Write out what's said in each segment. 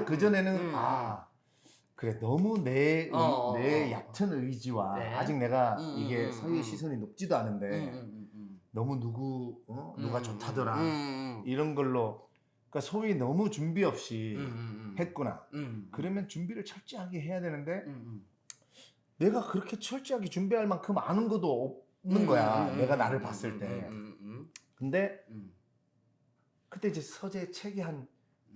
그전에는 그래 너무 내 얕은 의지와 네. 아직 내가 이게 서희의 시선이 높지도 않은데 너무 누가 좋다더라 이런 걸로 그러니까 소위 너무 준비 없이 했구나. 그러면 준비를 철저하게 해야 되는데 내가 그렇게 철저하게 준비할 만큼 아는 것도 없는 거야. 내가 나를 봤을 때. 근데 그때 이제 서재 책이 한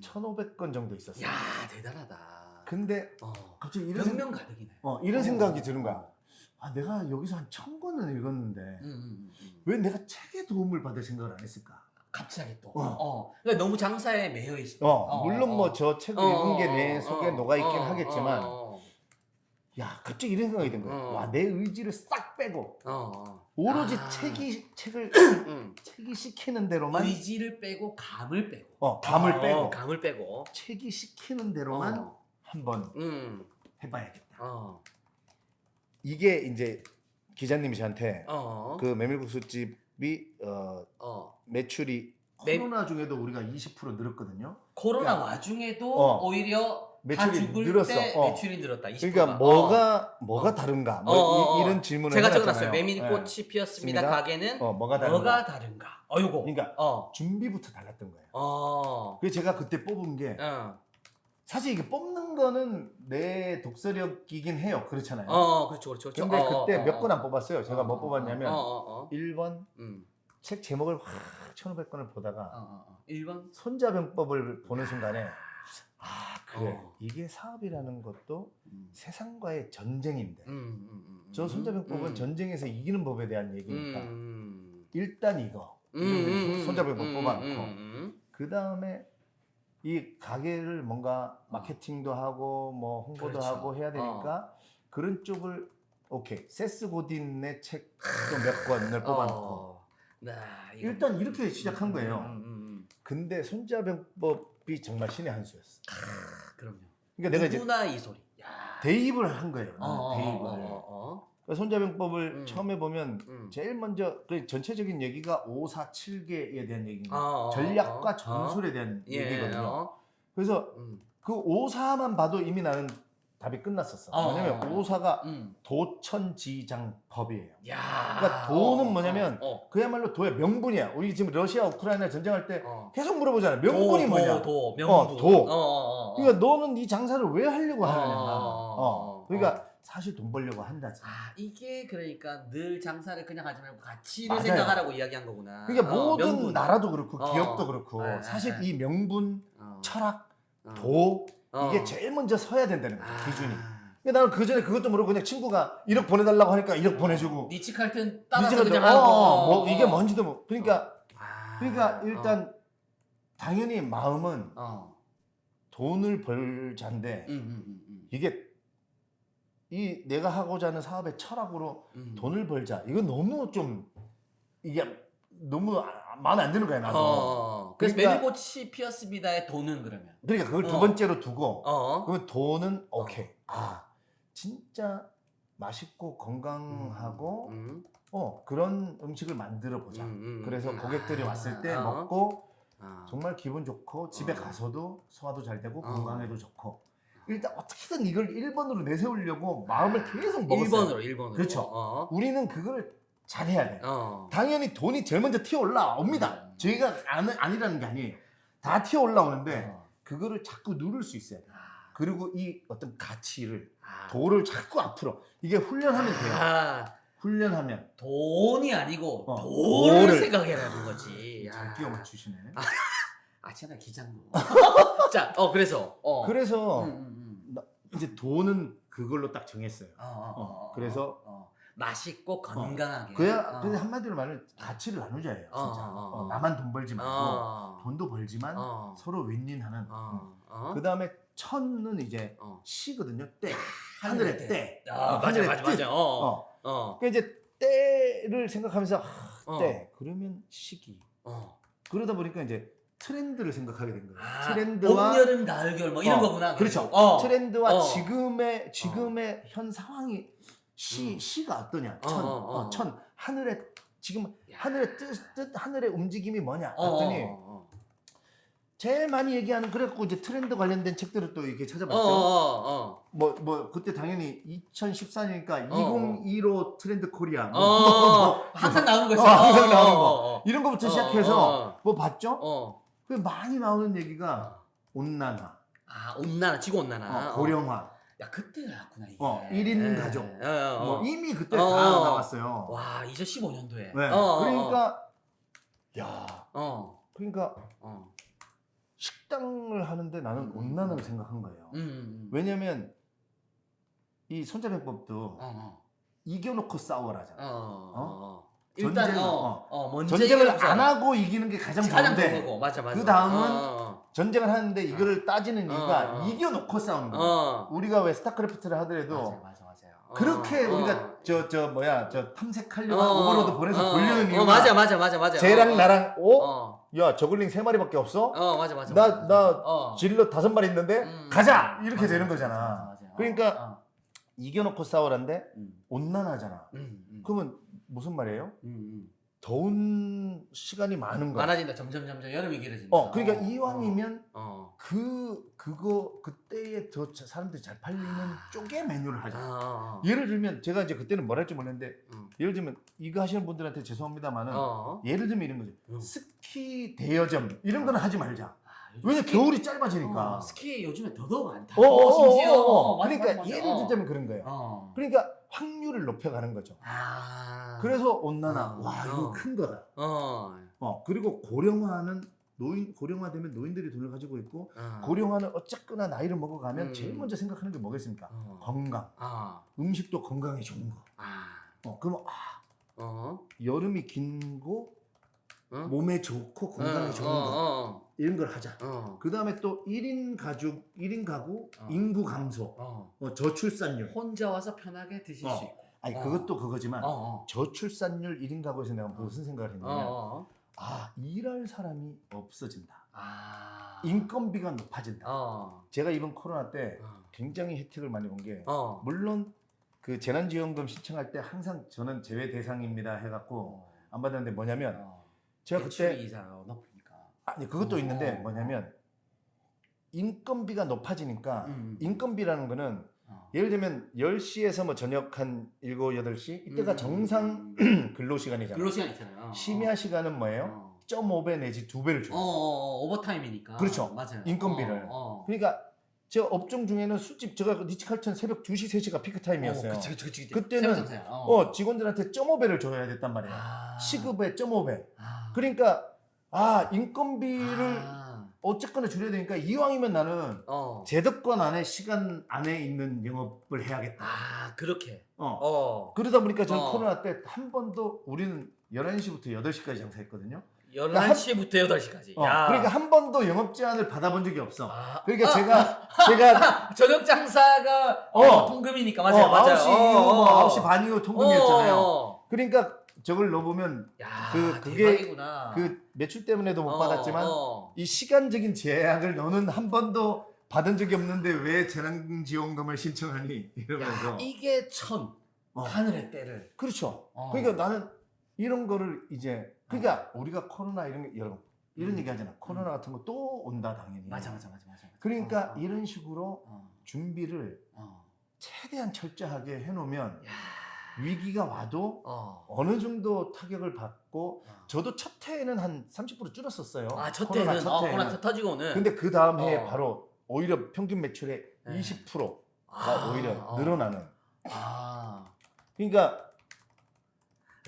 1,500권 정도 있었어. 야 대단하다. 근데 갑자기 이런 변명 가득이네. 이런 생각이 드는 거야. 아 내가 여기서 한 1,000권을 읽었는데 왜 내가 책에 도움을 받을 생각을 안 했을까? 갑자기 또. 그러니까 너무 장사에 매여 있어. 물론 뭐 저 책을 읽은 게 내 속에 녹아 있긴 하겠지만 야 갑자기 이런 생각이 든 거야. 와 내 의지를 싹 빼고 오로지 책을 책이 시키는 대로만 의지를 빼고 감을 빼고. 감을 빼고 책이 시키는 대로만 한번 해봐야겠다. 이게 이제 기자님이 저한테 그 메밀국수집이 매출이 코로나 중에도 우리가 20% 늘었거든요. 코로나 그러니까, 와중에도 오히려 매출이 다 죽을 늘었어. 때 매출이 늘었다. 20%가. 그러니까 뭐가 다른가? 이런 질문을 제가 해놨잖아요. 적어놨어요. 메밀꽃이 피었습니다. 가게는 뭐가 다른가? 요거. 그러니까 준비부터 달랐던 거예요. 그래서 제가 그때 뽑은 게 사실 이게 뽑는 거는 내 독서력이긴 해요. 그렇잖아요. 그렇죠. 근데 그때 몇 권 안 뽑았어요. 제가 뭐 뽑았냐면 1번 책 제목을 확 1,500권을 보다가 1번 손자병법을 보는 순간에 그래 이게 사업이라는 것도 세상과의 전쟁인데 저 손자병법은 전쟁에서 이기는 법에 대한 얘기니까 일단 이거 손자병법 뽑아놓고 그 다음에 이 가게를 뭔가 마케팅도 하고 뭐 홍보도 그렇죠. 하고 해야 되니까 그런 쪽을 오케이 세스 고딘의 책도 몇 권을 뽑아놓고 일단 이렇게 시작한 거예요. 근데 손자병법이 정말 신의 한 수였어. 그럼요. 그러니까 내가 누구나 이 소리. 대입을 한 거예요. 대입을. 그러니까 손자병법을 처음에 보면 제일 먼저 그 전체적인 얘기가 547개에 대한 얘기입니다. 전략과 전술에 대한 얘기거든요. 그래서 그 5사만 봐도 이미 나는 답이 끝났었어. 뭐냐면 5사가 도천지장법이에요. 그러니까 도는 뭐냐면 그야말로 도의 명분이야. 우리 지금 러시아 우크라이나 전쟁할 때 계속 물어보잖아요. 명분이 뭐냐? 명분. 그러니까 너는 이 장사를 왜 하려고 하느냐? 그러니까 사실 돈 벌려고 한다지. 이게 그러니까 늘 장사를 그냥 하지 말고 가치를 맞아요. 생각하라고 이야기한 거구나. 그러니까 모든 명분. 나라도 그렇고 기업도 그렇고 사실 이 명분, 철학, 도 이게 제일 먼저 서야 된다는 거야. 기준이. 그러니까 나는 그 전에 그것도 모르고 그냥 친구가 1억 보내달라고 하니까 1억 보내주고. 니치 칼튼 따라서 그냥 하고. 뭐 이게 뭔지도 뭐. 그러니까 일단 당연히 마음은 돈을 벌자인데 이게 이 내가 하고자 하는 사업의 철학으로 돈을 벌자. 이거 너무 좀 이게 너무 마음에 안 드는 거야 나도. 그래서 그러니까, 메밀꽃이 피었습니다의 돈은 그러면. 그러니까 그걸 두 번째로 두고 그러면 돈은 오케이. 진짜 맛있고 건강하고 그런 음식을 만들어 보자. 그래서 고객들이 왔을 때 먹고 정말 기분 좋고 집에 가서도 소화도 잘 되고 건강에도 좋고 일단 어떻게든 이걸 1번으로 내세우려고 마음을 계속 먹었어요. 1번으로. 그렇죠. 우리는 그걸 잘해야 돼. 당연히 돈이 제일 먼저 튀어 올라옵니다. 저희가 아니라는 게 아니에요. 다 튀어 올라오는데 그거를 자꾸 누를 수 있어야 돼. 그리고 이 어떤 가치를 도를 자꾸 앞으로 이게 훈련하면 돼요. 훈련하면 돈이 아니고 도를 생각해라는 거지. 잘 끼워 맞추시네. 제가 기장도. 자, 그래서 이제 돈은 그걸로 딱 정했어요. 그래서 맛있고 건강하게. 그래서 한마디로 말하면 가치를 나누자예요. 진짜. 나만 돈 벌지 말고 돈도 벌지만 서로 윈윈하는. 그 다음에 천은 이제 시거든요. 때. 하늘의 때. 맞아. 그러니까 이제 때를 생각하면서 때 그러면 시기. 그러다 보니까 이제 트렌드를 생각하게 된 거예요. 트렌드와 봄, 여름, 가을, 겨울 뭐 이런 거구나. 그렇죠. 트렌드와 지금의 현 상황이 시가 어떠냐? 천 하늘의 지금 하늘의 뜻 하늘의 움직임이 뭐냐? 봤더니 제일 많이 얘기하는 그래갖고 이제 트렌드 관련된 책들을 또 이렇게 찾아봤죠. 뭐 그때 당연히 2014년이니까 2015 트렌드 코리아 항상 나오는 거 있어. 항상 나오는 거 이런 거부터 시작해서 뭐 봤죠? 그 많이 나오는 얘기가 온난화, 온난화, 지구 온난화, 고령화. 야 그때 나왔구나 이게. 1인 가족. 뭐 이미 그때 다 나왔어요. 와 2015년도에. 네. 그러니까 그러니까 식당을 하는데 나는 온난화를 생각한 거예요. 왜냐면 이 손자병법도 이겨놓고 싸워라잖아. 일단 전쟁을 안 하고 이기는 게 가장 좋은데 맞아. 그 다음은 전쟁을 하는데 이거를 따지는 이유가 이겨놓고 싸우는 거야. 우리가 왜 스타크래프트를 하더라도 맞아요. 그렇게 우리가 저 탐색하려고 오버로드 보내서 돌리는 이유가 맞아. 쟤랑 나랑 야 저글링 3마리밖에 없어? 맞아. 나 질러 5마리 있는데 가자! 이렇게 되는 거잖아. 맞아. 그러니까 이겨놓고 싸우란데 온난화잖아. 그러면 무슨 말이에요? 더운 시간이 많은 거야. 많아진다. 점점 여름이 길어진다. 그러니까 이왕이면 그때에 더 사람들이 잘 팔리는 쪽의 메뉴를 하자. 예를 들면 제가 이제 그때는 뭘 할지 몰랐는데 예를 들면 이거 하시는 분들한테 죄송합니다만은 예를 들면 이런 거죠. 스키 대여점 이런 거는 하지 말자. 왜냐 겨울이 짧아지니까. 스키 요즘에 더더욱 안 타. 그러니까 예를 들자면 그런 거예요. 그러니까 확률을 높여가는 거죠. 그래서 온난화. 와 이거 큰 거다. 그리고 고령화되면 노인들이 돈을 가지고 있고 고령화는 어쨌거나 나이를 먹어가면 제일 먼저 생각하는 게 뭐겠습니까? 건강. 음식도 건강에 좋은 거. 그럼 여름이 긴고 몸에 좋고 건강에 좋은 거 이런 걸 하자. 그 다음에 또 1인 가구 인구 감소, 저출산율. 혼자 와서 편하게 드실 수 있고. 아니 그것도 그거지만 저출산율 1인 가구에서 내가 무슨 생각을 했냐면 일할 사람이 없어진다. 인건비가 높아진다. 제가 이번 코로나 때 굉장히 혜택을 많이 본 게 물론 그 재난지원금 신청할 때 항상 저는 제외 대상입니다 해갖고 안 받았는데 뭐냐면 제가 그때 이상 높으니까. 아니 그것도 있는데 뭐냐면 인건비가 높아지니까 인건비라는 거는 예를 들면 10시에서 뭐 저녁 한 7, 8시 이때가 정상 근로시간이잖아요. 근로시간 있잖아요. 심야 시간은 뭐예요? 0.5배 내지 2배를 줘요. 오버타임이니까. 그렇죠. 맞아요. 인건비를. 그러니까 저 업종 중에는 술집 제가 리치칼튼 새벽 2시, 3시가 피크타임이었어요. 그치. 그때는 직원들한테 0.5배를 줘야 됐단 말이에요. 시급에 0.5배. 그러니까 인건비를 어쨌거나 줄여야 되니까 이왕이면 나는 제도권 안에 시간 안에 있는 영업을 해야겠다. 그렇게. 그러다 보니까 저는 코로나 때 한 번도 우리는 11시부터 8시까지 장사했거든요. 11시부터 8시까지. 그러니까 한 번도 영업 제한을 받아본 적이 없어. 그러니까 제가 저녁 장사가 통금이니까 맞아요. 9시 이후 9시 반 이후 통금이었잖아요. 그러니까 저걸 넣어보면 그게 대박이구나. 그 매출 때문에도 못 받았지만 이 시간적인 제약을 너는 한 번도 받은 적이 없는데 왜 재난지원금을 신청하니 이러면서 이게 하늘의 때를. 그렇죠. 그러니까 나는 이런 거를 이제 그러니까 우리가 코로나 여러분 이런 얘기 하잖아. 코로나 같은 거 또 온다 당연히. 맞아. 그러니까 이런 식으로 준비를 최대한 철저하게 해놓으면 위기가 와도 어느 정도 타격을 받고 저도 첫 해에는 한 30% 줄었었어요. 첫 해는 코로나 터지고는. 근데 그 다음 해에 바로 오히려 평균 매출의 20%가 오히려 늘어나는. 그러니까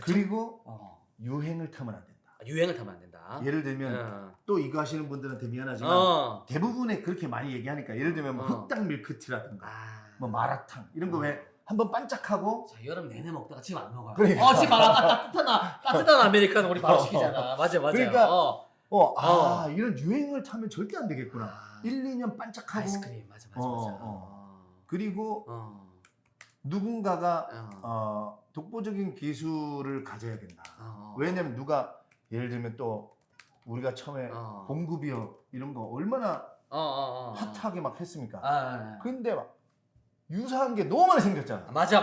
그리고 유행을 타면 안 된다. 유행을 타면 안 된다. 예를 들면 또 이거 하시는 분들한테 미안하지만 대부분에 그렇게 많이 얘기하니까 예를 들면 뭐 흑당 밀크티라든가 뭐 마라탕 이런 거 왜 한번 반짝하고 여름 내내 먹다가 지금 안 먹어요. 그러니까. 지금 따뜻한 아메리카노 우리 바로 시키잖아. 맞아요. 그러니까 이런 유행을 타면 절대 안 되겠구나. 1, 2년 반짝하고 아이스크림 맞아. 그리고 누군가가 독보적인 기술을 가져야 된다. 왜냐면 누가 예를 들면 또 우리가 처음에 봉구비어 이런 거 얼마나 핫하게 막 했습니까? 근데 막 유사한 게 너무 많이 생겼잖아. 맞아.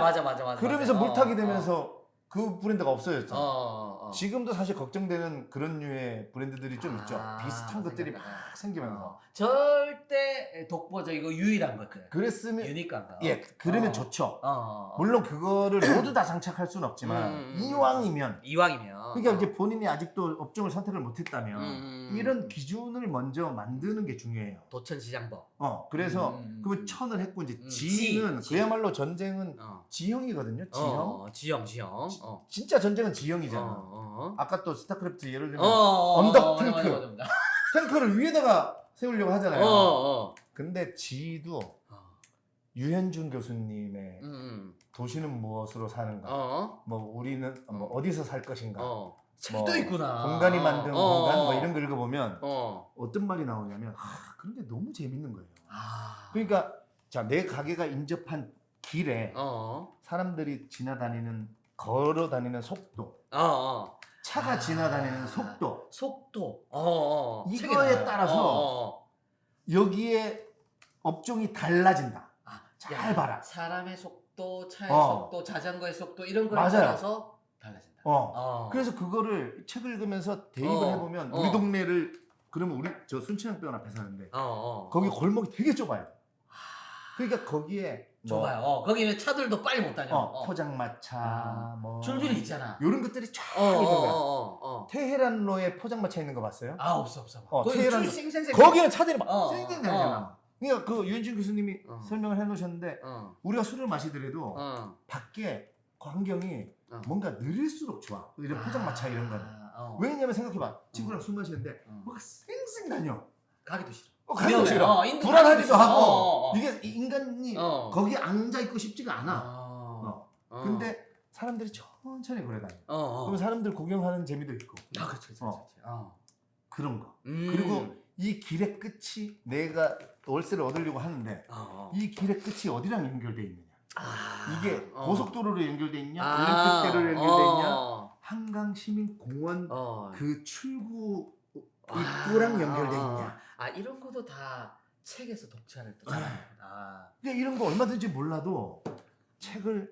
그러면서 물타기 되면서 그 브랜드가 없어졌잖아. 어. 지금도 사실 걱정되는 그런 류의 브랜드들이 좀 있죠. 비슷한 것들이 막 생기면서. 절대 독보적이고 유일한 것들. 그랬으면 유니크한 거. 예, 그러면 좋죠. 어. 물론 그거를 모두 다 장착할 수는 없지만 이왕이면 이왕이면. 그러니까 이제 본인이 아직도 업종을 선택을 못했다면 이런 기준을 먼저 만드는 게 중요해요. 도천시장법. 그래서 그러면 천을 했고 이제 지는 그야말로 전쟁은 지형이거든요. 지형. 지형. 진짜 전쟁은 지형이잖아. 아까 또 스타크래프트 예를 들면 언덕 탱크. 탱크를 위에다가 세우려고 하잖아요. 근데 지도 유현준 교수님의 도시는 무엇으로 사는가, 뭐 우리는 뭐 어디서 살 것인가, 책도 뭐 있구나. 공간이 만든 공간 뭐 이런 거 읽어보면 어떤 말이 나오냐면 그런데 너무 재밌는 거예요. 그러니까 자, 내 가게가 인접한 길에 사람들이 지나다니는 걸어 다니는 속도, 차가 지나다니는 속도, 이거에 따라서 여기에 업종이 달라진다. 잘 봐라. 사람의 속도, 차의 속도, 자전거의 속도 이런 거에 맞아요. 따라서 달라진다. 그래서 그거를 책을 읽으면서 대입을 해보면 우리 동네를 그러면 우리 저 순천향병원 앞에 사는데 거기 골목이 되게 좁아요. 그러니까 거기에 좁아요. 거기는 차들도 빨리 못 다녀. 포장마차 뭐 줄줄이 있잖아. 이런 것들이 쫙 있는 거야. 테헤란로에 포장마차 있는 거 봤어요? 없어. 테헤란 쌩쌩쌩. 거기는 차들이 막 어. 쌩쌩 다니잖아. 그러니까 그 유현진 교수님이 설명을 해놓으셨는데 우리가 술을 마시더라도 밖에 광경이 뭔가 느릴수록 좋아. 이런 포장마차 이런 거는. 왜냐면 생각해봐. 친구랑 술 마시는데 뭐가 쌩쌩 다녀. 가기도 싫어. 가기도 싫어. 불안하기도 하고. 이게 인간이 거기 앉아있고 싶지가 않아. 근데 사람들이 천천히 걸어다녀. 그럼 사람들 구경하는 재미도 있고. 그렇지. 그런 거. 그리고 이 길의 끝이 내가 월세를 얻으려고 하는데 이 길의 끝이 어디랑 연결돼 있느냐. 이게 고속도로로 연결돼 있냐, 올림픽대로로 연결돼 있냐, 한강시민공원 그 출구 입구랑 연결돼 있냐. 이런 것도 다 책에서 독차를 또 그러니까 이런 거 얼마든지 몰라도 책을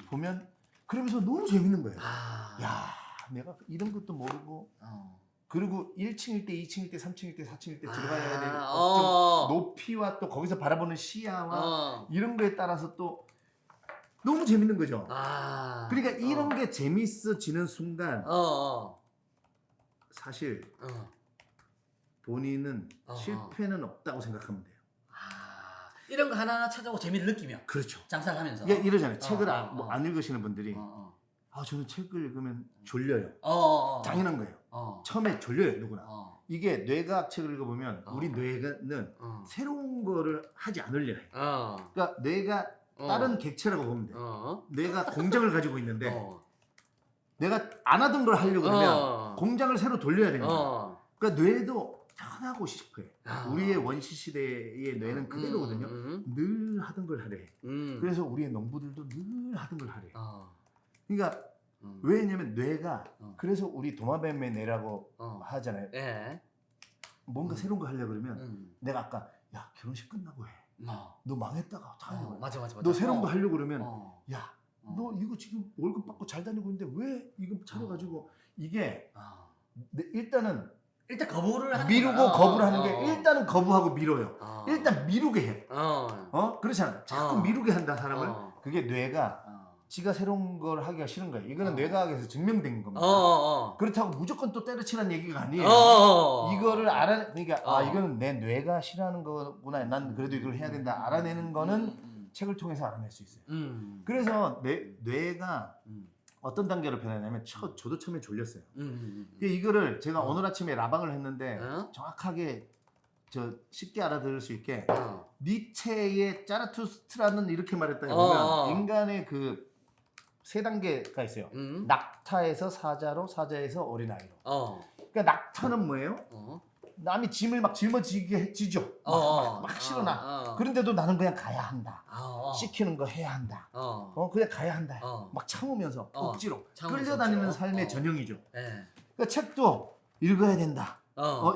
보면 그러면서 너무 재밌는 거예요. 야, 내가 이런 것도 모르고 그리고 1층일 때, 2층일 때, 3층일 때, 4층일 때 들어가야 될 업종 높이와 또 거기서 바라보는 시야와 이런 거에 따라서 또 너무 재밌는 거죠. 그러니까 이런 게 재밌어지는 순간 사실 본인은 실패는 없다고 생각하면 돼요. 이런 거 하나하나 찾아오고 재미를 느끼면. 그렇죠. 장사를 하면서. 그러니까 이러잖아요. 책을 안 읽으시는 분들이 저는 책을 읽으면 졸려요. 당연한 거예요. 처음에 졸려요, 누구나. 이게 뇌과학 책을 읽어보면 우리 뇌는 새로운 거를 하지 않으려 해. 그러니까 뇌가 다른 객체라고 보면 돼요. 뇌가 공장을 가지고 있는데 내가 안 하던 걸 하려고 그러면 공장을 새로 돌려야 되는 거야. 그러니까 뇌도 편하고 싶어요. 우리의 원시 시대의 뇌는 그대로거든요. 늘 하던 걸 하래. 그래서 우리의 농부들도 늘 하던 걸 하래. 그러니까 왜냐면 뇌가 그래서 우리 도마뱀의 뇌라고 하잖아요. 뭔가 새로운 거 하려고 그러면 내가 아까 야 결혼식 끝나고 해. 너 망했다가 어떡하냐고. 맞아. 너 새로운 거 하려고 그러면 야 너 이거 지금 월급 받고 잘 다니고 있는데 왜 이거 차려가지고 이게 일단 거부를 하는 미루고 거야. 거부를 하는 게 일단은 거부하고 미뤄요. 일단 미루게 해. 그렇잖아. 자꾸 미루게 한다 사람을. 그게 뇌가 지가 새로운 걸 하기가 싫은 거예요. 이거는 뇌과학에서 증명된 겁니다. 그렇다고 무조건 또 때려치라는 얘기가 아니에요. 이거를 그러니까 이거는 내 뇌가 싫어하는 거구나. 난 그래도 이걸 해야 된다. 알아내는 거는 책을 통해서 알아낼 수 있어요. 그래서 뇌가 어떤 단계로 변하냐면 저도 처음에 졸렸어요. 이거를 제가 오늘 아침에 라방을 했는데 정확하게 쉽게 알아들을 수 있게 니체의 짜라투스트라는 이렇게 말했더니 보면 인간의 그 세 단계가 있어요. 낙타에서 사자로, 사자에서 어린아이로. 그러니까 낙타는 뭐예요? 남이 짐을 막 짊어지게 지죠. 막 실어놔. 그런데도 나는 그냥 가야 한다. 시키는 거 해야 한다. 그냥 가야 한다. 막 참으면서 억지로 끌려다니는 삶의 전형이죠. 그러니까 책도 읽어야 된다.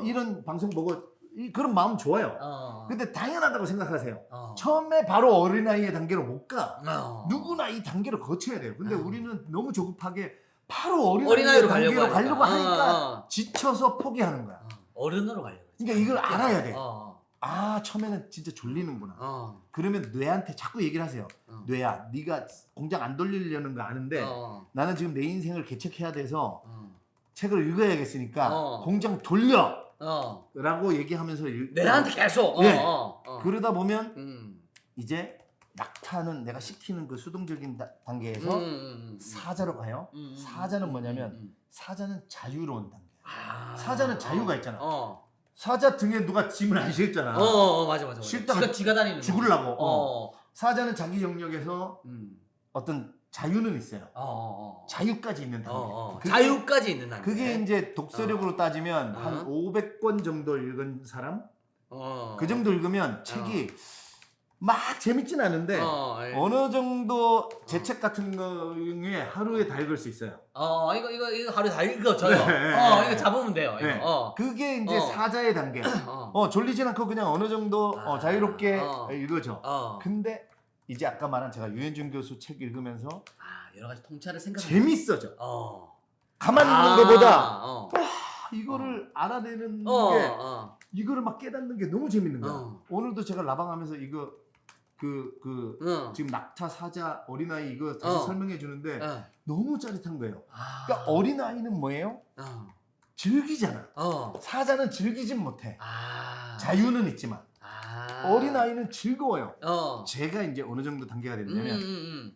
이런 방송 보고 그런 마음 좋아요. 근데 당연하다고 생각하세요. 처음에 바로 어린아이의 단계로 못 가. 누구나 이 단계를 거쳐야 돼요. 근데 우리는 너무 조급하게 바로 어린아이의 단계로 가려고 하니까 지쳐서 포기하는 거야. 어른으로 가려고. 그러니까 이걸 알아야 돼. 아, 처음에는 진짜 졸리는구나. 그러면 뇌한테 자꾸 얘기를 하세요. 뇌야, 네가 공장 안 돌리려는 거 아는데 나는 지금 내 인생을 개척해야 돼서 책을 읽어야겠으니까 공장 돌려! 라고 얘기하면서 뇌한테 계속! 네. 그러다 보면 이제 낙타는 내가 시키는 그 수동적인 단계에서 사자로 가요. 사자는 뭐냐면 사자는 자유로운 단계. 사자는 자유가 있잖아. 사자 등에 누가 짐을 안 실잖아. 맞아. 실다가 지가 다니는 죽으려고. 사자는 자기 영역에서 어떤 자유는 있어요. 자유까지 있는 단계. 자유까지 있는 단계. 그게 이제 독서력으로 따지면 한 500권 정도 읽은 사람? 그 정도 읽으면 책이 막 재밌진 않은데 어느 정도 제 책 같은 거에 하루에 다 읽을 수 있어요. 이거 하루에 다 읽어져요. 네. 이거 잡으면 돼요. 네. 이거. 그게 이제 사자의 단계. 졸리진 않고 그냥 어느 정도 자유롭게 읽어져. 근데 이제 아까 말한 제가 유현준 교수 책 읽으면서 여러 가지 통찰을 생각해. 재밌어져. 가만히 있는 것보다 이거를 알아내는 게 이거를 막 깨닫는 게 너무 재밌는 거야. 오늘도 제가 라방하면서 이거 지금 낙타, 사자, 어린아이 이거 다시 설명해 주는데 너무 짜릿한 거예요. 그러니까 어린아이는 뭐예요? 즐기잖아. 사자는 즐기진 못해. 자유는 있지만 어린아이는 즐거워요. 제가 이제 어느 정도 단계가 됐냐면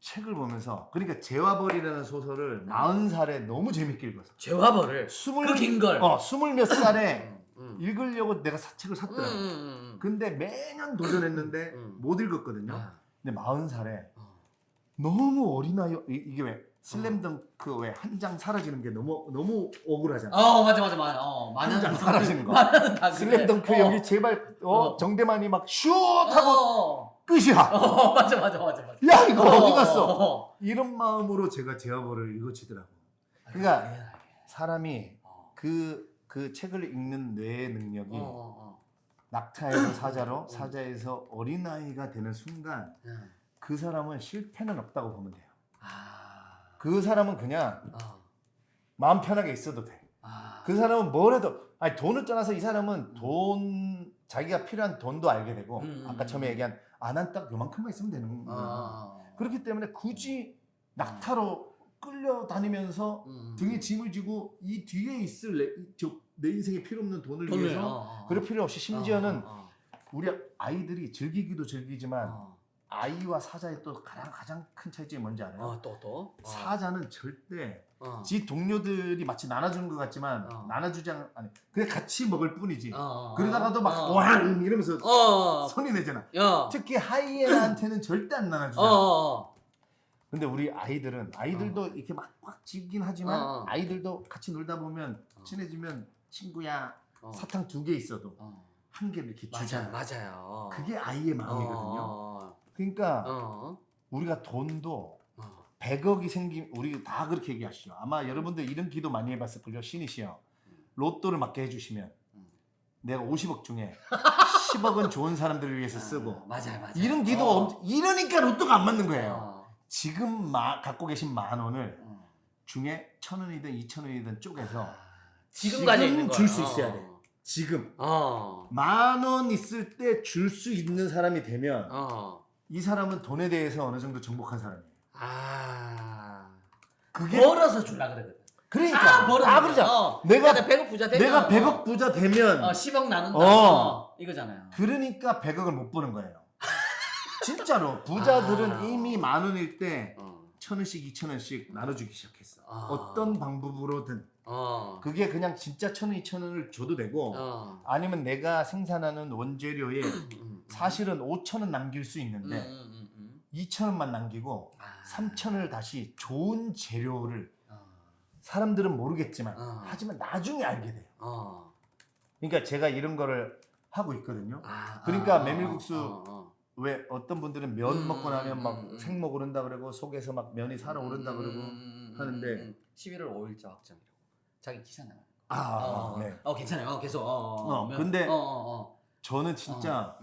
책을 보면서, 그러니까 재화벌이라는 소설을 40살에 너무 재밌게 읽었어. 재화벌을? 그 긴 걸? 20몇 살에 읽으려고 내가 책을 샀더라고. 근데 매년 도전했는데 못 읽었거든요. 근데 40살에 너무 어린아이, 이게 왜 슬램덩크 왜 한 장 사라지는 게 너무 억울하잖아. 맞아. 한 장 사라지는 거. 만화는 다 슬램덩크 여기 제발 정대만이 막 슛 하고 끝이야. 맞아. 야, 이거 어디 갔어? 이런 마음으로 제가 재화벌을 읽어치더라고. 그러니까 사람이 그 책을 읽는 뇌의 능력이 낙타에서 사자로, 사자에서 어린아이가 되는 순간 그 사람은 실패는 없다고 보면 돼요. 그 사람은 그냥 마음 편하게 있어도 돼. 그 사람은 뭘 해도, 돈을 떠나서 이 사람은 자기가 필요한 돈도 알게 되고, 아까 처음에 얘기한 난 딱 요만큼만 있으면 되는 거야. 그렇기 때문에 굳이 낙타로 끌려다니면서 등에 짐을 지고 이 뒤에 있을 내 인생에 필요 없는 돈을 위해서 그럴 필요 없이, 심지어는 우리 아이들이 즐기기도 즐기지만 아이와 사자의 또 가장 큰 차이점이 뭔지 알아요? 사자는 절대 지 동료들이 마치 나눠주는 것 같지만 나눠주지 아니 그냥 같이 먹을 뿐이지. 그러다가도 막 왕 이러면서 손이 내잖아. 특히 하이에나한테는 절대 안 나눠주잖아. 근데 우리 아이들도 이렇게 막 쥐긴 하지만 아이들도 같이 놀다 보면 친해지면 친구야 사탕 2개 있어도 한 개를 이렇게 주잖아. 맞아요. 그게 아이의 마음이거든요. 그러니까 우리가 돈도 100억이 우리 다 그렇게 얘기하시죠. 아마 여러분들 이런 기도 많이 해봤을걸요. 신이시여, 로또를 맞게 해주시면 내가 50억 중에 10억은 좋은 사람들을 위해서 쓰고. 맞아요. 이런 기도가 이러니까 로또가 안 맞는 거예요. 지금 갖고 계신 10,000원을 중에 1,000원이든 2,000원이든 쪼개서 지금 가지고 있는 줄 수 있어야 돼. 지금 10,000원 있을 때 줄 수 있는 사람이 되면 이 사람은 돈에 대해서 어느 정도 정복한 사람이에요. 그게 벌어서 줄라 그러거든. 그러니까 그러자. 내가 100억 부자 되면 내가 100억 부자 되면 10억 나눈다. 이거잖아요. 그러니까 100억을 못 버는 거예요. 진짜로 부자들은 이미 10,000원일 때 1,000원씩 2,000원씩 나눠주기 시작했어. 어떤 방법으로든. 그게 그냥 진짜 1,000원 2,000원을 줘도 되고 아니면 내가 생산하는 원재료에 사실은 5,000원 남길 수 있는데 2,000원만 남기고 3,000원을 다시 좋은 재료를, 사람들은 모르겠지만 하지만 나중에 알게 돼요. 그러니까 제가 이런 거를 하고 있거든요. 그러니까 메밀국수 왜 어떤 분들은 면 먹고 나면 막 생목 오른다 그러고 속에서 막 면이 살아 오른다 그러고 하는데 11월 5일자 확정이라고 자기 기사 나와. 네. 괜찮아요. 계속. 근데 저는 진짜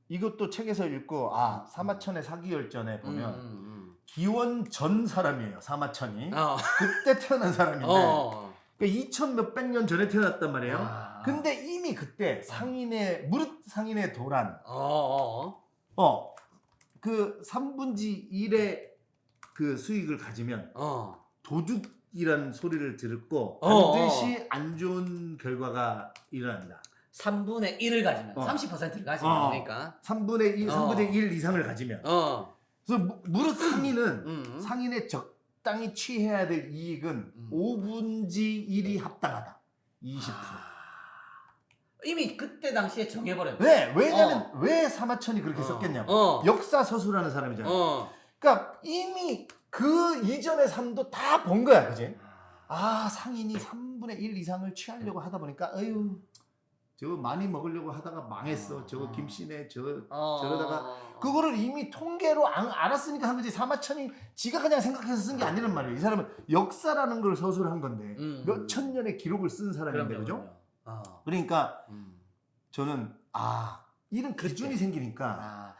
이것도 책에서 읽고 사마천의 사기열전에 보면 기원 전 사람이에요. 사마천이 그때 태어난 사람인데 그러니까 2000 몇백 년 전에 태어났단 말이에요. 근데 이미 그때 상인의 무릇 상인의 도란 그 3분지 1의 그 수익을 가지면 도둑이란 소리를 듣고 반드시 안 좋은 결과가 일어난다. 3분의 1을 가지면 30%를 가지면 그러니까 3분의 1 이상을 가지면 그래서 무릇 상인은 상인의 적당히 취해야 될 이익은 5분지 1이 합당하다. 20%. 이미 그때 당시에 정해버렸네. 네, 왜냐면 왜 사마천이 그렇게 썼겠냐고. 역사 서술하는 사람이잖아요. 그러니까 이미 그 이전의 삶도 다 본 거야, 그지? 상인이 3분의 1 이상을 취하려고 하다 보니까 저거 많이 먹으려고 하다가 망했어. 저거 김씨네 저러다가 그거를 이미 통계로 알았으니까 한 거지. 사마천이 지가 그냥 생각해서 쓴 게 아니란 말이에요. 이 사람은 역사라는 걸 서술한 건데 몇 천 년의 기록을 쓴 사람인데 그죠? 그러니까 저는 이런 기준이 생기니까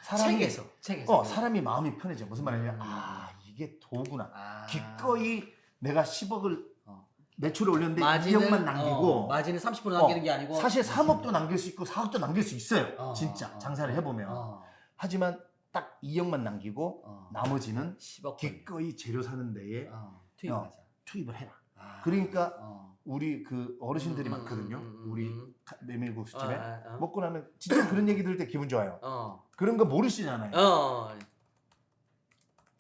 책에서 사람이 마음이 편해져. 무슨 말이냐면 이게 도구나. 기꺼이 내가 10억을 매출을 올렸는데 2억만 남기고 마진을 30% 남기는 게 아니고 사실 3억도 남길 수 있고 4억도 남길 수 있어요. 진짜 장사를 해보면. 하지만 딱 2억만 남기고 나머지는 10억 기꺼이 재료 사는 데에 투입을 해라. 아. 그러니까 우리 그 어르신들이 많거든요. 우리 메밀국수집에 먹고 나면 진짜 그런 얘기 들을 때 기분 좋아요. 그런 거 모르시잖아요.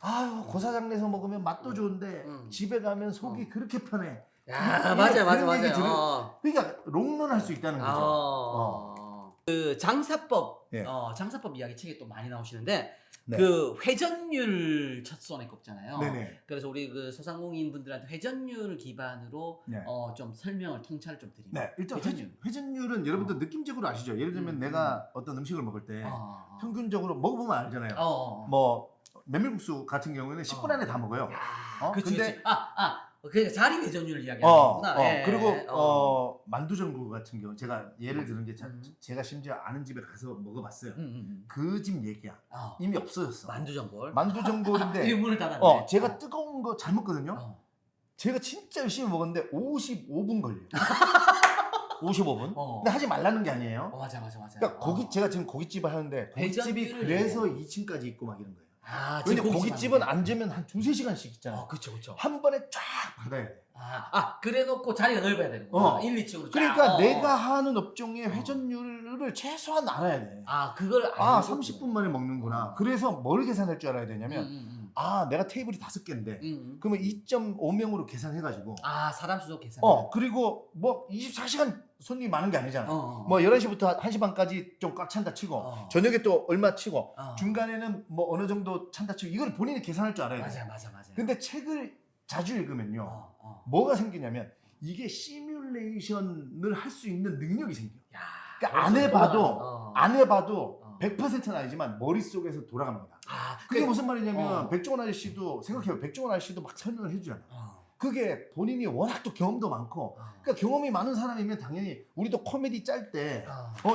아유 고사장 내서 먹으면 맛도 좋은데 집에 가면 속이 그렇게 편해. 야 맞아. 그러니까 롱런할 수 있다는 거죠. 그 장사법 예. 장사법 이야기 책에 또 많이 나오시는데 네. 그 회전율 첫 손에 꼽잖아요. 네네. 그래서 우리 그 소상공인 분들한테 회전율을 기반으로 네. 좀 설명을 통찰을 좀 드립니다. 네, 일단 회전율은 여러분들 느낌적으로 아시죠? 예를 들면 내가 어떤 음식을 먹을 때 평균적으로 먹어보면 알잖아요. 뭐 메밀국수 같은 경우에는 10분 안에 다 먹어요. 그치. 근데 그 자리 회전율 이야기하는구나. 그리고 만두전골 같은 경우 제가 예를 들은 게 제가 심지어 아는 집에 가서 먹어봤어요. 그 집 얘기야. 이미 없어졌어. 만두전골인데 일문을 닫았네. 제가 뜨거운 거 잘 먹거든요. 제가 진짜 열심히 먹었는데 55분 걸려. 55분? 근데 하지 말라는 게 아니에요. 맞아. 그러니까 제가 지금 고깃집을 하는데 고깃집이 그래서 2층까지 있고 막 이런 거예요. 지금 고깃집은 앉으면 한 2-3시간씩 있잖아요. 그쵸. 한 번에 쫙 받아야 돼. 그래 놓고 자리가 넓어야 되는 거야. 1, 2층으로 그러니까 내가 하는 업종의 회전율을 최소한 알아야 돼. 그걸 30분 만에 먹는구나. 그래서 뭘 계산할 줄 알아야 되냐면 내가 테이블이 5개인데 그러면 2.5명으로 계산해가지고 사람 수도 계산. 그리고 뭐 24시간 손님이 많은 게 아니잖아. 뭐 11시부터 1시 반까지 좀 꽉 찬다 치고 저녁에 또 얼마 치고 중간에는 뭐 어느 정도 찬다 치고 이걸 본인이 계산할 줄 알아야 돼. 맞아. 근데 책을 자주 읽으면요. 뭐가 생기냐면 이게 시뮬레이션을 할 수 있는 능력이 생겨. 그러니까 안 해봐도 100%는 아니지만 머릿속에서 돌아갑니다. 그게 무슨 말이냐면 백종원 아저씨도 생각해요. 백종원 아저씨도 막 설명을 해주잖아. 그게 본인이 워낙 또 경험도 많고 그러니까 경험이 많은 사람이면 당연히 우리도 코미디 짤 때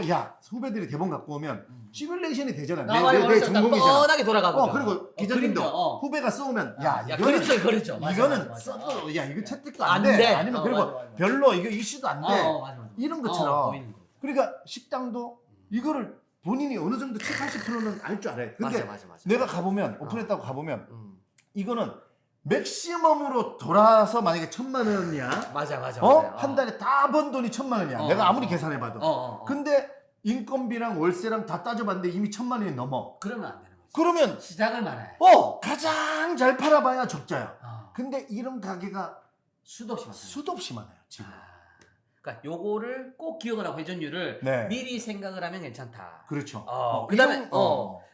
야 후배들이 대본 갖고 오면 시뮬레이션이 되잖아. 내 전공이잖아. 뻔하게 돌아가고 그리고 기자님도 후배가 써오면 이거는 그렇죠. 이거는 써도 이거 채택도 안 돼. 아니면 그리고 별로 이거 이슈도 안 돼. 이런 것처럼 그러니까 식당도 이거를 본인이 어느 정도 70-80%는 알 줄 알아요. 근데 맞아. 내가 가보면 오픈했다고 가보면 이거는 맥시멈으로 돌아서 만약에 1,000만 원이야. 맞아. 한 달에 다 번 돈이 1,000만 원이야. 내가 아무리 계산해봐도. 근데 인건비랑 월세랑 다 따져봤는데 이미 1,000만 원이 넘어. 그러면 안 되는 거지. 그러면 시작을 말해. 가장 잘 팔아봐야 적자야. 근데 이런 가게가 수도 없이 많아요. 지금. 그러니까 요거를 꼭 기억을 하고 회전율을 미리 생각을 하면 괜찮다. 그렇죠.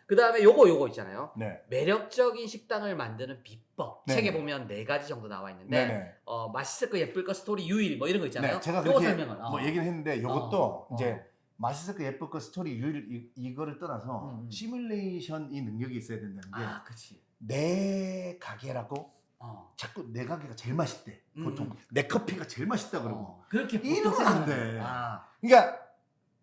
그다음에 요거 있잖아요. 네. 매력적인 식당을 만드는 비법. 네. 책에 보면 4가지 정도 나와 있는데 맛있을 거 예쁠 거 스토리 유일 뭐 이런 거 있잖아요. 네, 제가 그렇게 뭐 얘기를 했는데 이것도 이제 맛있을 거 예쁠 거 스토리 유일 이거를 떠나서 시뮬레이션 이 능력이 있어야 된다는 게 그치. 내 가게라고 자꾸 내 가게가 제일 맛있대. 보통 내 커피가 제일 맛있다 그러고. 그렇게 이러면 안 돼. 그러니까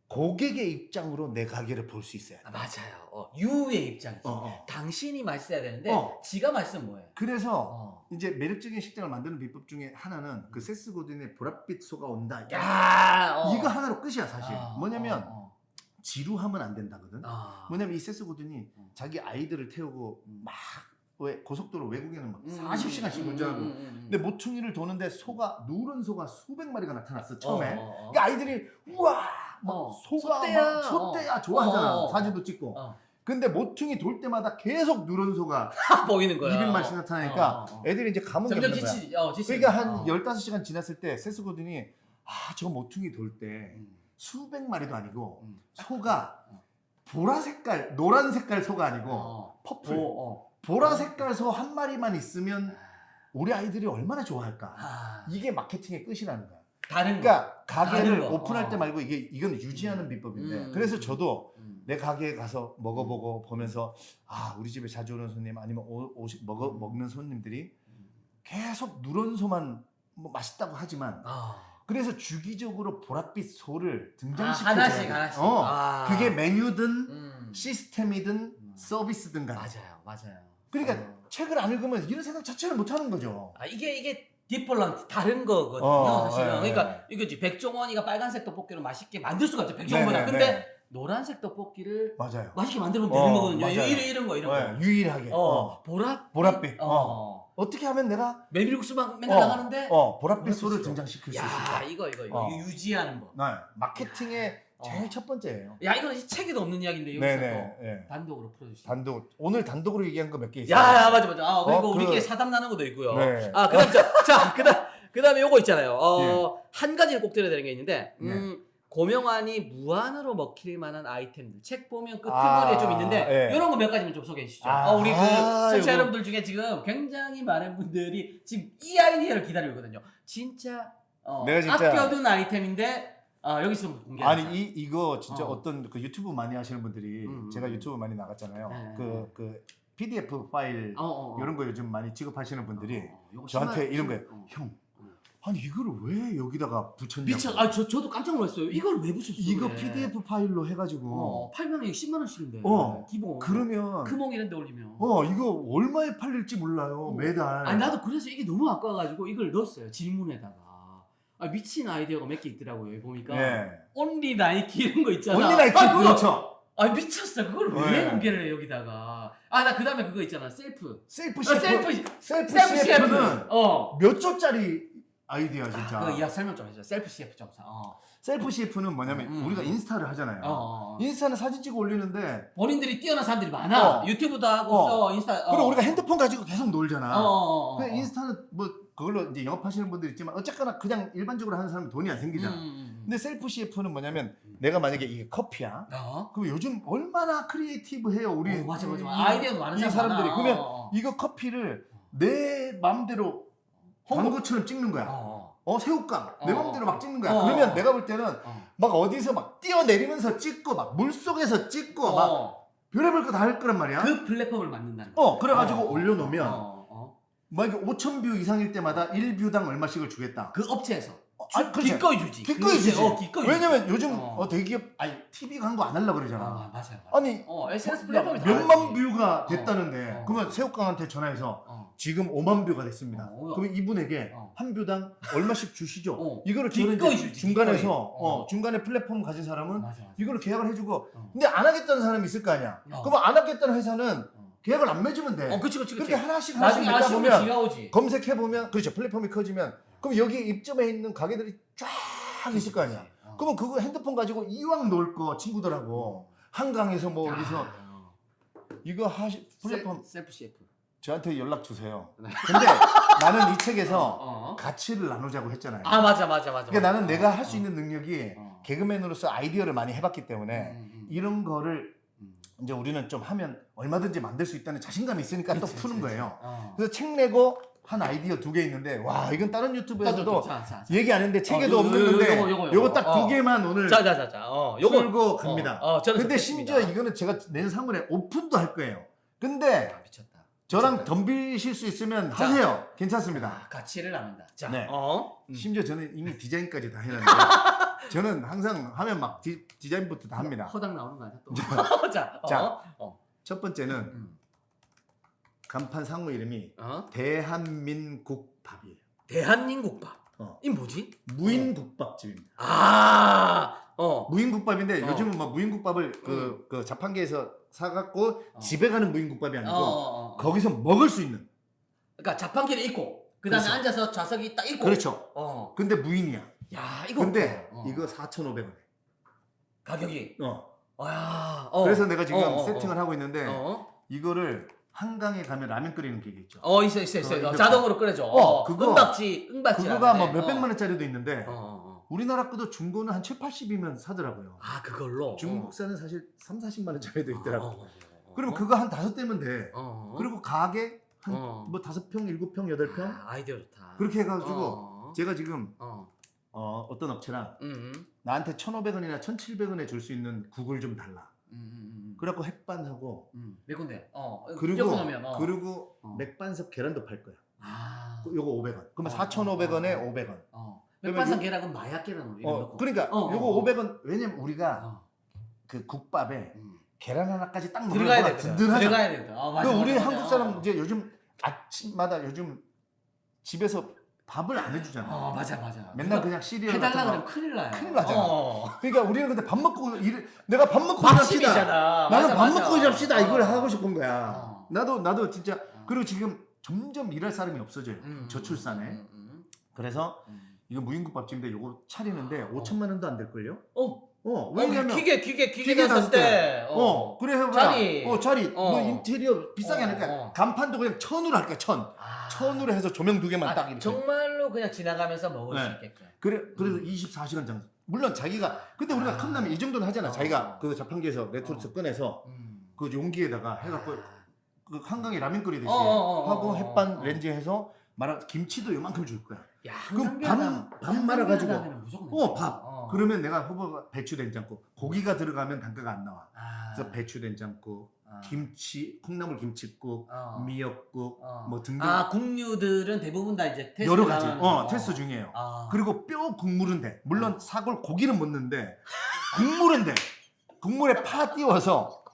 고객의 입장으로 내 가게를 볼 수 있어야 돼. 맞아요. 유의 입장이지. 당신이 맛있어야 되는데 지가 맛있으면 뭐해? 그래서 이제 매력적인 식당을 만드는 비법 중에 하나는 그 세스 고든의 보랏빛 소가 온다. 이거 하나로 끝이야 사실. 뭐냐면 지루하면 안 된다거든. 뭐냐면 이 세스 고든이 자기 아이들을 태우고 막 왜 고속도로 외국에는 막 40시간씩 운전하고 근데 모퉁이를 도는데 소가 누런 소가 수백 마리가 나타났어 처음에. 그러니까 아이들이 우와 막 소가 막 소떼야 좋아하잖아. 사진도 찍고. 근데 모퉁이 돌 때마다 계속 누런 소가 보이는 거야. 200마리씩 나타나니까 애들이 이제 감흥이 점점 없는 거야. 지치. 그러니까 한 15시간 지났을 때 세스 고든이 저 모퉁이 돌 때 수백 마리도 아니고 소가 보라 색깔 노란 색깔 소가 아니고 퍼플 보라 색깔 소 한 마리만 있으면 우리 아이들이 얼마나 좋아할까. 이게 마케팅의 끝이라는 거야. 그러니까 가게를 오픈할 때 말고 이건 유지하는 비법인데 그래서 저도 내 가게에 가서 먹어보고 보면서 우리 집에 자주 오는 손님 아니면 먹는 손님들이 계속 누런 소만 뭐 맛있다고 하지만 그래서 주기적으로 보랏빛 소를 등장시켜줘야 돼. 하나씩. 그게 메뉴든 시스템이든 서비스든 간에. 맞아요. 그러니까 책을 안 읽으면 이런 생각 자체를 못 하는 거죠. 이게 디플런트 다른 거거든요, 사실은. 네. 그러니까 이거지 백종원이가 빨간색 떡볶이를 맛있게 만들 수가 있죠, 백종원보다. 근데 노란색 떡볶이를 맞아요. 맛있게 만들면 되는 거거든요. 맞아요. 이런 거. 유일하게. 보랏빛. 어떻게 하면 내가 메밀국수만 맨날 나가는데 보랏빛 소를 등장시킬 수 있을까? 이거 유지하는 거. 마케팅의 제일 첫 번째예요. 이거는 책에도 없는 이야기인데 여기서 단독으로 풀어주시죠. 오늘 단독으로 얘기한 거 몇 개 있어요. 맞아. 그리고 우리끼리 사담 나는 것도 있고요. 그다음에 요거 있잖아요. 한 가지를 꼭 드려야 되는 게 있는데 고명환이 무한으로 먹힐 만한 아이템들 책 보면 끄트머리에 좀 있는데 이런 거 몇 가지만 좀 소개해 주시죠. 우리 청취자 여러분들 중에 지금 굉장히 많은 분들이 지금 이 아이디어를 기다리고 있거든요. 진짜 아껴둔 아이템인데 여기서 좀 공개하자. 이거 진짜 어떤 그 유튜브 많이 하시는 분들이 제가 유튜브 많이 나갔잖아요. 그 PDF 파일 이런 거 요즘 많이 취급하시는 분들이 저한테 이런 거예요. 형 아니 이거를 왜 여기다가 붙였냐고. 저도 깜짝 놀랐어요. 이걸 왜 붙였어? 이거 PDF 파일로 해가지고 팔면 10만 원씩인데 기본. 그러면 금옥 이런 데 올리면 이거 얼마에 팔릴지 몰라요. 매달. 나도 그래서 이게 너무 아까워가지고 이걸 넣었어요. 질문에다가. 미친 아이디어가 몇 개 있더라고요. 여기 보니까 온리 나이키 이런 거 있잖아. 온리 나이키 그렇죠. 미쳤어. 그걸 왜 공개를 해 여기다가. 나 그다음에 그거 있잖아. 셀프 CF는 몇 조짜리 아이디어 진짜. 그거 이야 설명 좀 해줘. 셀프 CF 좀. 셀프 CF는 뭐냐면 우리가 인스타를 하잖아요. 인스타는 사진 찍어 올리는데 본인들이 뛰어난 사람들이 많아. 유튜브도 하고 인스타. 그리고 우리가 핸드폰 가지고 계속 놀잖아. 근데 인스타는 뭐 그걸로 이제 영업하시는 분들 있지만 어쨌거나 그냥 일반적으로 하는 사람은 돈이 안 생기잖아. 근데 셀프 CF는 뭐냐면 내가 만약에 이게 커피야. 그럼 요즘 얼마나 크리에이티브해요 우리. 맞아. 아이디어도 많은 사람들이. 그러면 이거 커피를 내 마음대로 광고처럼 찍는 거야. 새우깡 내 맘대로 막 찍는 거야. 그러면 내가 볼 때는 막 어디서 막 뛰어내리면서 찍고 막 물속에서 찍고 막 별의별 거 다 할 거란 말이야. 그 플랫폼을 만든다는 거야. 그래가지고 올려놓으면 막 5,000뷰 이상일 때마다 1뷰당 얼마씩을 주겠다. 그 업체에서 기꺼이 주지. 기꺼이 주지. 왜냐면 요즘 대기업 TV 광고 안 하려고 그러잖아. 맞아요. 아니 SNS 플랫폼이 몇만 뷰가 됐다는데 그러면 새우깡한테 전화해서 지금 5만 뷰가 됐습니다. 그러면 이분에게 한 뷰당 얼마씩 주시죠. 이거를 기꺼이 주지. 중간에서 중간에 플랫폼 가진 사람은 이거를 계약을 해주고 근데 안 하겠다는 사람이 있을 거 아니야. 그러면 안 하겠다는 회사는 계약을 안 맺으면 돼. 그치. 그렇게 하나씩 맺다 보면 검색해 보면 그렇죠. 플랫폼이 커지면 그럼 여기 입점해 있는 가게들이 쫙 있을 거 아니야. 그러면 그거 핸드폰 가지고 이왕 놀 거 친구들하고 한강에서 뭐 어디서 이거 플랫폼 셀프 CF 저한테 연락 주세요. 근데 나는 이 책에서 가치를 나누자고 했잖아요. 맞아. 그러니까 나는 내가 할 수 있는 능력이 개그맨으로서 아이디어를 많이 해봤기 때문에 이런 거를 이제 우리는 좀 하면 얼마든지 만들 수 있다는 자신감이 있으니까 또 푸는 거예요. 그래서 책 내고 한 아이디어 2개 있는데 와 이건 다른 유튜브에서도 얘기 안 했는데 책에도 없는데 요거 딱 2개만 오늘 풀고 갑니다. 근데 심지어 이거는 제가 낸 상물에 오픈도 할 거예요. 근데 미쳤다. 저랑 덤비실 수 있으면 자. 하세요. 괜찮습니다. 아, 가치를 나눈다. 자, 네. 어. 심지어 저는 이미 디자인까지 다 해놨는데 저는 항상 하면 막 디자인부터 다 합니다. 허당 나오는 거 아니야 또? 자, 자. 어. 첫 번째는 간판 상무 이름이 어? 대한민국밥이에요. 대한민국밥. 이 뭐지? 무인국밥집입니다. 무인국밥인데 요즘은 막 무인국밥을 그 자판기에서 사갖고 집에 가는 무인국밥이 아니고 거기서 먹을 수 있는. 그러니까 자판기를 있고 그다음에 그렇죠. 앉아서 좌석이 딱 있고. 그렇죠. 근데 무인이야. 야 이거. 근데 이거 4,500원. 가격이. 야. 그래서 내가 지금 세팅을 하고 있는데 이거를 한강에 가면 라면 끓이는 기계 있죠. 있어. 자동으로 끓여줘. 그거 응답지. 그거가 뭐 몇백만 원짜리도 있는데 우리나라 거도 중고는 한 7, 80이면 사더라고요. 아 그걸로. 중국산은 사실 3, 40만 원짜리도 있더라고. 그리고 그거 한 5대면 돼. 그리고 가게 한 뭐 5평, 7평, 8평 아이디어 좋다. 그렇게 해가지고 제가 지금 어떤 업체랑 나한테 1,500원이나 1,700원에 줄 수 있는 국을 좀 달라. 그래갖고 햇반하고 몇 군데? 그리고 맥반석 계란도 팔 거야. 요거 500원. 그러면 4,500원에 500원. 맥반석 계란은 마약 계란으로 이런 거. 그러니까 요거 500원. 왜냐면 우리가 그 국밥에 계란 하나까지 딱 들어가야 먹으면 돼. 든든하잖아. 들어가야 돼. 맞아. 우리 한국 사람 이제 요즘 아침마다 요즘 집에서 밥을 안 해주잖아. 맞아. 맨날 그냥 시리얼 해달라 같은 그러면 큰일 나요. 큰일 나잖아. 그러니까 우리는 근데 밥 먹고 내가 밥 먹고 일합시다. 밥집이잖아. 나는 밥 맞아. 먹고 일합시다. 이걸 하고 싶은 거야. 나도 진짜 그리고 지금 점점 일할 사람이 없어져요. 저출산에. 그래서 이거 무인국밥집인데 요거 차리는데 5천만 원도 안 될걸요? 왜냐면 기계 샀을 때. 그래서 자리 뭐 인테리어 비싸게 하니까 간판도 그냥 1,000으로 할까 1,000. 1,000으로 해서 조명 2개만 딱 이렇게. 정말로 그냥 지나가면서 먹을 수 있게끔. 그래서 24시간 장사. 물론 자기가 근데 우리가 컵라면 이 정도는 하잖아. 자기가 그 자판기에서 레토르트 꺼내서 그 용기에다가 해갖고 그 한강에 라면 끓이듯이 하고 햇반 렌즈에 해서 김치도 요만큼 줄 거야. 야, 그럼 밥 말아가지고 밥. 그러면 내가 후보가 배추 된장국. 고기가 들어가면 단가가 안 나와. 그래서 배추 된장국, 김치, 콩나물 김치국, 미역국, 뭐 등등. 국류들은 대부분 다 이제 테스트 여러 가지. 테스트 중이에요. 그리고 뼈 국물은 돼. 물론 사골 고기는 못 넣는데 국물은 돼. 국물에 파 띄워서.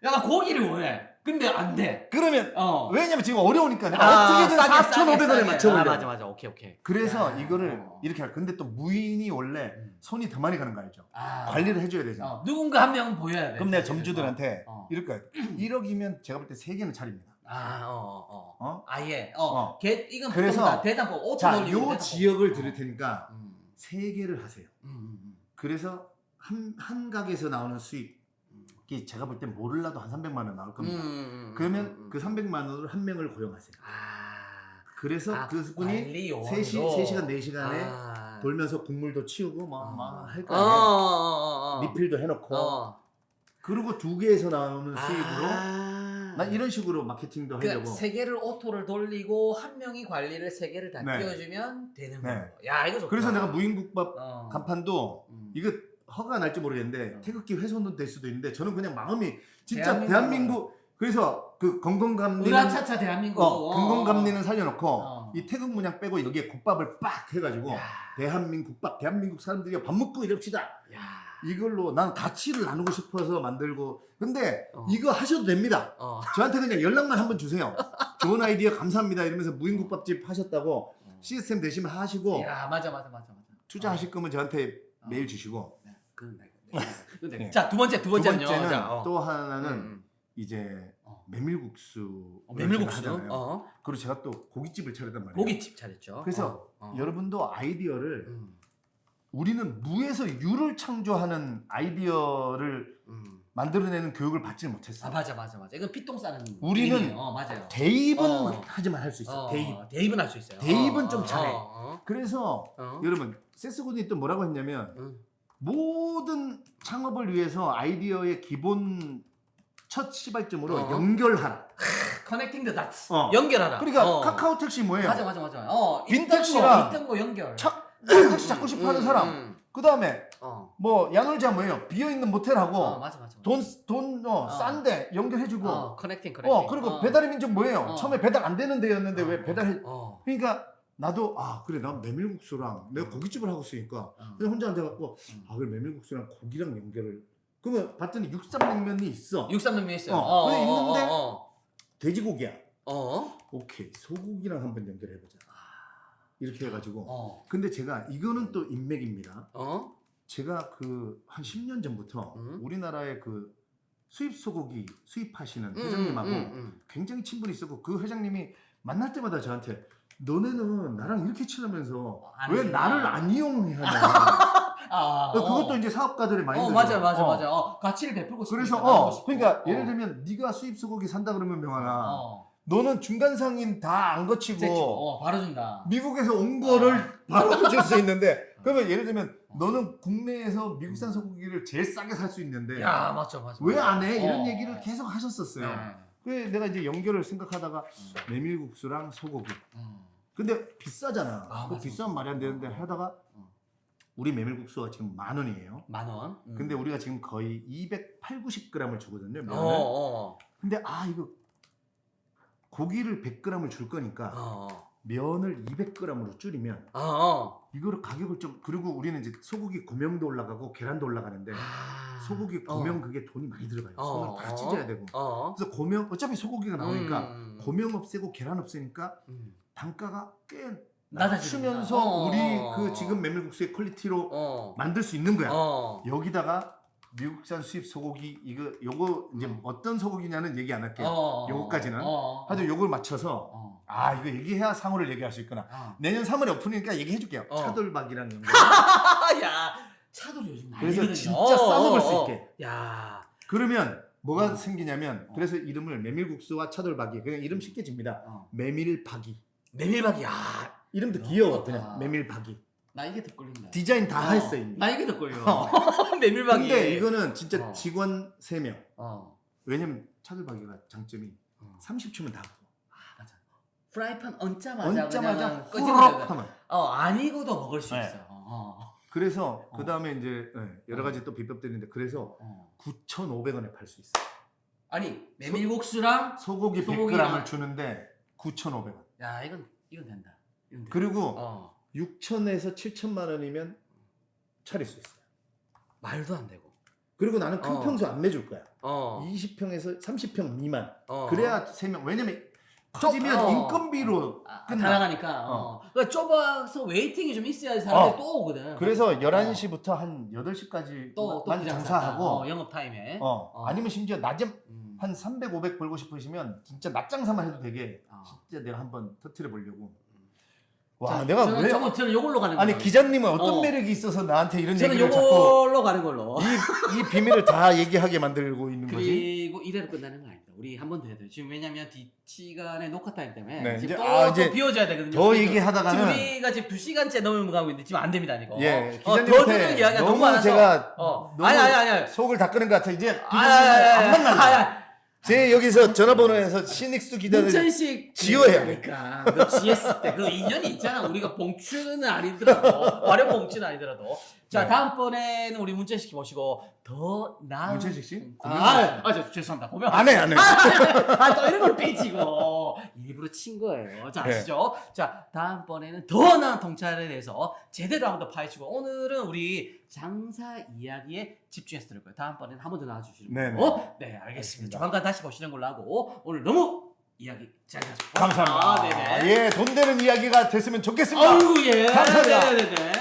야, 나 고기를 원해. 근데 안 돼. 그러면 왜냐면 지금 어려우니까 내가 어떻게든 4,500원에 맞춰보려. 맞아. 오케이. 그래서 이거를 이렇게 할. 근데 또 무인이 원래 손이 더 많이 가는 거 알죠? 관리를 해줘야 되잖아. 누군가 한 명은 보여야 돼. 그럼 내가 점주들한테 이럴 거야. 1억이면 제가 볼 때 3개는 차립니다. 아예. 이건 그래서 대담보 자, 요 지역을 들을 테니까 3개를 하세요. 그래서 한 가게에서 나오는 수익 제가 볼 땐 모를라도 한 300만 원 나올 겁니다. 그러면 그 300만 원으로 한 명을 고용하세요. 그래서 그분이 3시간 4시간에 돌면서 국물도 치우고 막 할 거 아니에요. 리필도 해놓고 그리고 2개에서 나오는 수익으로 난 이런 식으로 마케팅도 하려고. 3개를 오토를 돌리고 한 명이 관리를 3개를 다 띄워주면 되는 거예요. 야, 이거 좋다. 그래서 내가 무인국밥 간판도 이거 허가가 날지 모르겠는데 태극기 훼손도 될 수도 있는데 저는 그냥 마음이 진짜 대한민국 그래서 그 건강감리는 으라차차 대한민국 건강감리는 살려놓고 이 태극 문양 빼고 여기에 국밥을 빡 해가지고 대한민국밥 대한민국 사람들이 밥 먹고 이럽시다. 이걸로 난 가치를 나누고 싶어서 만들고 근데 이거 하셔도 됩니다. 저한테 그냥 연락만 한번 주세요. 좋은 아이디어 감사합니다 이러면서 무인국밥집 하셨다고 시스템 되시면 하시고 야 맞아. 투자하실 거면 저한테 메일 주시고 네. 자, 두 번째는 또 하나는 이제 메밀국수 하잖아요. 그리고 제가 또 고깃집을 차렸단 말이에요. 고깃집 차렸죠. 그래서 여러분도 아이디어를 우리는 무에서 유를 창조하는 아이디어를 만들어내는 교육을 받지 못했어요. 맞아. 이건 피똥 싸는. 우리는 맞아요. 대입은 하지만 할 수 있어. 대입은 할 수 있어요. 대입은 좀 잘해. 그래서 여러분 세스군이 또 뭐라고 했냐면 모든 창업을 위해서 아이디어의 기본 첫 시발점으로 연결하라. 커넥팅 더 닷스. 연결하라. 그러니까 카카오 택시 뭐예요? 맞아. 빈택시랑 있던 거 연결. 택시 잡고 싶어 하는 사람. 그 다음에 뭐 야놀자 뭐예요? 비어 있는 모텔하고 맞아. 돈 싼데 연결해주고. 커넥팅. 그리고 배달의 민족 뭐예요? 처음에 배달 안 되는 데였는데 왜 배달해? 그러니까 나도 그래 난 메밀국수랑 내가 고깃집을 하고 있으니까 그냥 혼자 앉아갖고 그래 메밀국수랑 고기랑 연결을. 그러면 봤더니 육삼냉면이 있어. 육삼냉면 있어요. 근데 있는데 돼지고기야. 오케이 소고기랑 한번 연결해보자. 이렇게 해가지고. 근데 제가 이거는 또 인맥입니다. 제가 그 한 10년 전부터 우리나라의 그 수입 소고기 수입하시는 회장님하고 굉장히 친분이 있었고 그 회장님이 만날 때마다 저한테 너네는 나랑 이렇게 친하면서 왜 나를 안 이용하냐. 그것도 이제 사업가들의 마인드. 맞아. 가치를 베풀고 싶어. 그래서 그러니까 예를 들면 네가 수입 소고기 산다 그러면 명환아. 너는 중간 상인 다 안 거치고 바로 준다. 미국에서 온 거를 바로 줄 수 있는데 그러면 예를 들면 너는 국내에서 미국산 소고기를 제일 싸게 살 수 있는데 야 맞죠. 왜 안 해? 이런 얘기를 계속 하셨었어요. 그래서 내가 이제 연결을 생각하다가 메밀국수랑 소고기. 근데 비싸잖아. 그 비싸면 말이 안 되는데 하다가 우리 메밀국수가 지금 10,000원이에요. 10,000원. 근데 우리가 지금 거의 280g을 주거든요. 면을. 근데 이거 고기를 100g을 줄 거니까 면을 200g으로 줄이면 이거를 가격을 좀 그리고 우리는 이제 소고기 고명도 올라가고 계란도 올라가는데 소고기 고명 그게 돈이 많이 들어가요. 손을 다 찢어야 되고. 그래서 고명 어차피 소고기가 나오니까 고명 없애고 계란 없애니까 단가가 꽤 낮추면서 우리 그 지금 메밀국수의 퀄리티로 만들 수 있는 거야. 여기다가 미국산 수입 소고기 요거 이제 어떤 소고기냐는 얘기 안 할게요. 요거까지는 하여튼 요걸 맞춰서 이거 얘기해야 상호를 얘기할 수 있구나. 내년 3월에 오픈이니까 얘기해 줄게요. 차돌박이라는 연구. 야 차돌 요즘 그래서 진짜 싸먹을 수 있게. 야 그러면 뭐가 생기냐면 그래서 이름을 메밀국수와 차돌박이 그냥 이름 쉽게 집니다. 메밀박이. 메밀박이. 이름도 귀여워. 그냥 메밀박이. 나 이게 더 끌린다. 디자인 다 했어 이미. 나 이게 더 끌려. 메밀박이. 근데 이거는 진짜 직원 3명. 왜냐면 차돌박이가 장점이 30초면 다 하고. 맞아. 프라이팬 얹자마자 후루룩 하면. 안 익어도 먹을 수 있어. 그래서 그 다음에 이제 여러 가지 또 비법들이 있는데 그래서 9,500원에 팔 수 있어. 아니 메밀국수랑 소고기 100g을 주는데 9,500원. 야 이건 된다. 그리고 6천에서 7천만 원이면 차릴 수 있어요. 말도 안 되고. 그리고 나는 큰 평수 안 내줄 거야. 20평에서 30평 미만. 그래야 3명. 왜냐면 커지면 인건비로 다 나가니까. 그러니까 좁아서 웨이팅이 좀 있어야 사람들이 또 오거든. 그래서 11시부터 한 8시까지 또 장사하고 영업 타임에. 아니면 심지어 낮에 한 300, 500 벌고 싶으시면 진짜 낮 장사만 해도 되게 진짜 내가 한번 터트려 보려고. 와, 내가 저는 요걸로 가는 거예요. 아니 기자님은 어떤 매력이 있어서 나한테 이런 얘기를 자꾸 저는 요걸로 가는 걸로. 이 비밀을 다 얘기하게 만들고 있는 거지. 그리고 이대로 끝나는 거 아닙니다. 우리 한 번 더 해야 돼요. 지금 왜냐면 뒷시간에 녹화 타임 때문에 이제 또 비워줘야 되거든요. 더 얘기하다가는 지금 우리가 지금 2시간째 넘어가고 있는데 지금 안 됩니다 이거. 기자님한테 더 들을 이야기가 너무 많아서. 제가 너무 아니. 속을 닦는 것 같아. 이제 안 만난다. 제 여기서 전화번호에서 신익수 기자들 문천식 지워야 그러니까 그 GS 때 그 인연이 있잖아. 우리가 봉추는 아니더라도 활용 봉추는 아니더라도 자 다음번에는 우리 문천식 모시고 더 나은 문천식 씨? 저 죄송합니다. 고명 안 해. 또 이런 걸 삐지고 일부러 친 거예요. 자 아시죠? 자 다음번에는 더 나은 통찰에 대해서 제대로 한번 더 파헤치고 오늘은 우리 장사 이야기에 집중해서 들을 거예요. 다음번에는 한 번 더 나와주시는 거고. 네 알겠습니다. 조만간 다시 보시는 걸로 하고 오늘 너무 이야기 잘 들었습니다. 감사합니다. 네네. 돈 되는 이야기가 됐으면 좋겠습니다. 아이고 예. 감사합니다. 네네네.